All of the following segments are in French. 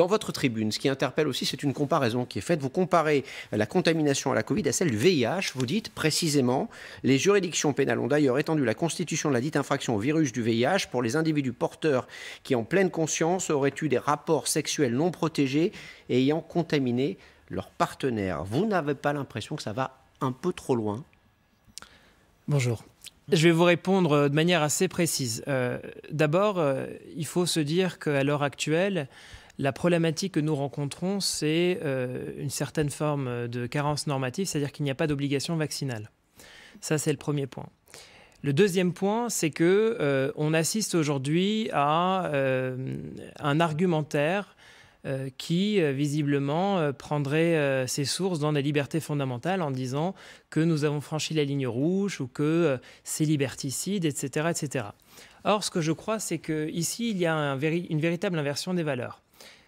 Dans votre tribune, ce qui interpelle aussi, c'est une comparaison qui est faite. Vous comparez la contamination à la Covid à celle du VIH. Vous dites précisément, les juridictions pénales ont d'ailleurs étendu la constitution de la dite infraction au virus du VIH pour les individus porteurs qui, en pleine conscience, auraient eu des rapports sexuels non protégés et ayant contaminé leur partenaire. Vous n'avez pas l'impression que ça va un peu trop loin? Bonjour. Je vais vous répondre de manière assez précise. D'abord, il faut se dire qu'à l'heure actuelle, la problématique que nous rencontrons, c'est une certaine forme de carence normative, c'est-à-dire qu'il n'y a pas d'obligation vaccinale. Ça, c'est le premier point. Le deuxième point, c'est que on assiste aujourd'hui à un argumentaire qui, visiblement, prendrait ses sources dans la liberté fondamentale en disant que nous avons franchi la ligne rouge ou que c'est liberticide, etc., etc. Or, ce que je crois, c'est qu'ici, il y a une véritable inversion des valeurs.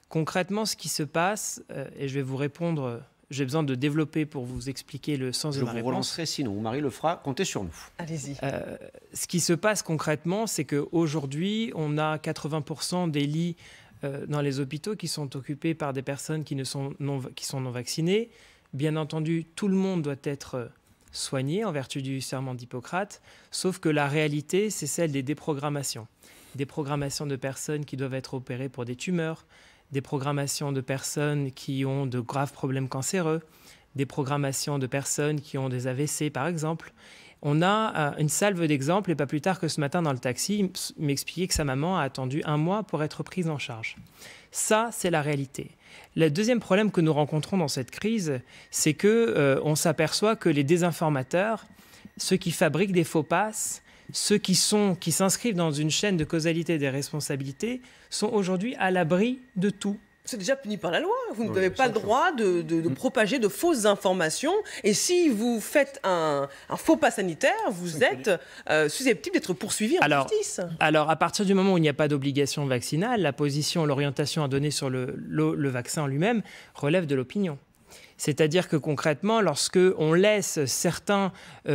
Concrètement, ce qui se passe, et je vais vous répondre, j'ai besoin de développer pour vous expliquer le sens de ma réponse. Je vous relancerai sinon, Marie le fera, comptez sur nous. Allez-y. Ce qui se passe concrètement, c'est qu'aujourd'hui, on a 80% des lits dans les hôpitaux qui sont occupés par des personnes qui sont non vaccinées. Bien entendu, tout le monde doit être soigné en vertu du serment d'Hippocrate, sauf que la réalité, c'est celle des déprogrammations. Des programmations de personnes qui doivent être opérées pour des tumeurs, des programmations de personnes qui ont de graves problèmes cancéreux, des programmations de personnes qui ont des AVC, par exemple. On a une salve d'exemples, et pas plus tard que ce matin dans le taxi, il m'expliquait que sa maman a attendu 1 mois pour être prise en charge. Ça, c'est la réalité. Le deuxième problème que nous rencontrons dans cette crise, c'est qu'on s'aperçoit que les désinformateurs, ceux qui fabriquent des faux passes, ceux qui s'inscrivent dans une chaîne de causalité des responsabilités, sont aujourd'hui à l'abri de tout. C'est déjà puni par la loi. Vous n'avez pas le droit de propager de fausses informations. Et si vous faites un faux pas sanitaire, vous êtes susceptible d'être poursuivi en justice. Alors, à partir du moment où il n'y a pas d'obligation vaccinale, la position, l'orientation à donner sur le vaccin en lui-même relève de l'opinion. C'est-à-dire que concrètement, lorsque on laisse certains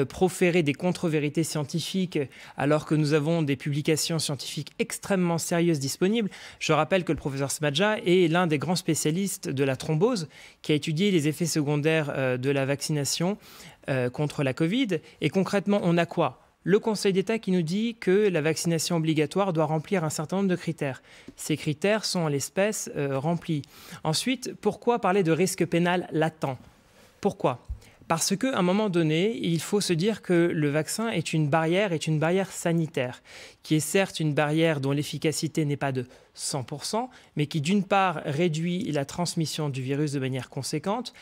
proférer des contre-vérités scientifiques alors que nous avons des publications scientifiques extrêmement sérieuses disponibles, je rappelle que le professeur Smadja est l'un des grands spécialistes de la thrombose qui a étudié les effets secondaires de la vaccination contre la Covid. Et concrètement, on a quoi ? Le Conseil d'État qui nous dit que la vaccination obligatoire doit remplir un certain nombre de critères. Ces critères sont en l'espèce remplis. Ensuite, pourquoi parler de risque pénal latent? Pourquoi? Parce qu'à un moment donné, il faut se dire que le vaccin est une barrière sanitaire, qui est certes une barrière dont l'efficacité n'est pas de 100%, mais qui d'une part réduit la transmission du virus de manière conséquente,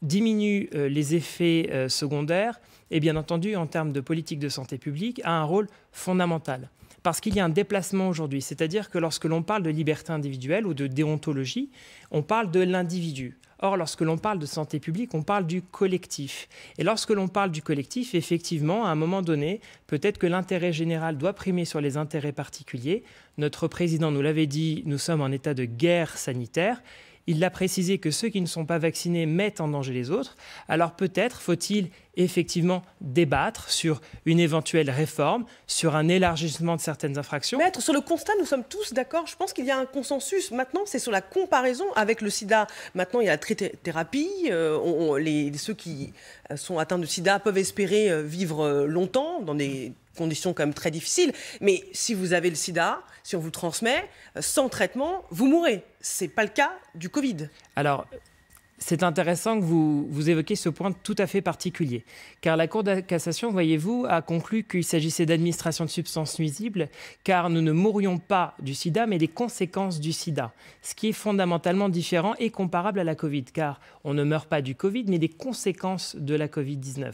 diminue les effets secondaires et bien entendu, en termes de politique de santé publique, a un rôle fondamental. Parce qu'il y a un déplacement aujourd'hui, c'est-à-dire que lorsque l'on parle de liberté individuelle ou de déontologie, on parle de l'individu. Or, lorsque l'on parle de santé publique, on parle du collectif. Et lorsque l'on parle du collectif, effectivement, à un moment donné, peut-être que l'intérêt général doit primer sur les intérêts particuliers. Notre président nous l'avait dit, nous sommes en état de guerre sanitaire. Il a précisé que ceux qui ne sont pas vaccinés mettent en danger les autres. Alors peut-être faut-il effectivement débattre sur une éventuelle réforme, sur un élargissement de certaines infractions. Maître, sur le constat, nous sommes tous d'accord. Je pense qu'il y a un consensus. Maintenant, c'est sur la comparaison avec le sida. Maintenant, il y a la thérapie. Ceux qui sont atteints de sida peuvent espérer vivre longtemps dans des conditions quand même très difficiles. Mais si vous avez le sida, si on vous le transmet, sans traitement, vous mourrez. Ce n'est pas le cas du Covid. Alors, c'est intéressant que vous évoquiez ce point tout à fait particulier. Car la Cour de cassation, voyez-vous, a conclu qu'il s'agissait d'administration de substances nuisibles, car nous ne mourions pas du sida, mais des conséquences du sida. Ce qui est fondamentalement différent et comparable à la Covid, car on ne meurt pas du Covid, mais des conséquences de la Covid-19.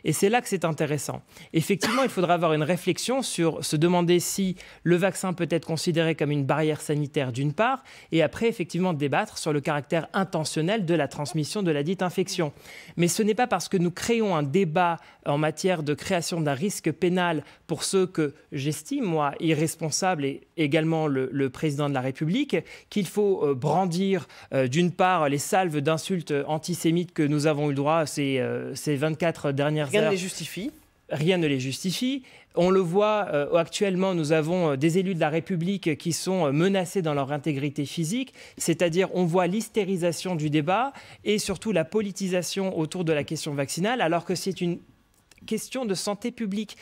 Et c'est là que c'est intéressant. Effectivement, il faudra avoir une réflexion sur se demander si le vaccin peut être considéré comme une barrière sanitaire d'une part, et après, effectivement, débattre sur le caractère intentionnel de la transmission de la dite infection. Mais ce n'est pas parce que nous créons un débat en matière de création d'un risque pénal pour ceux que j'estime, moi, irresponsables, et également le président de la République, qu'il faut brandir d'une part les salves d'insultes antisémites que nous avons eu le droit ces 24 dernières heures. Rien ne les justifie. Rien ne les justifie. On le voit actuellement, nous avons des élus de la République qui sont menacés dans leur intégrité physique, c'est-à-dire on voit l'hystérisation du débat et surtout la politisation autour de la question vaccinale, alors que c'est une question de santé publique.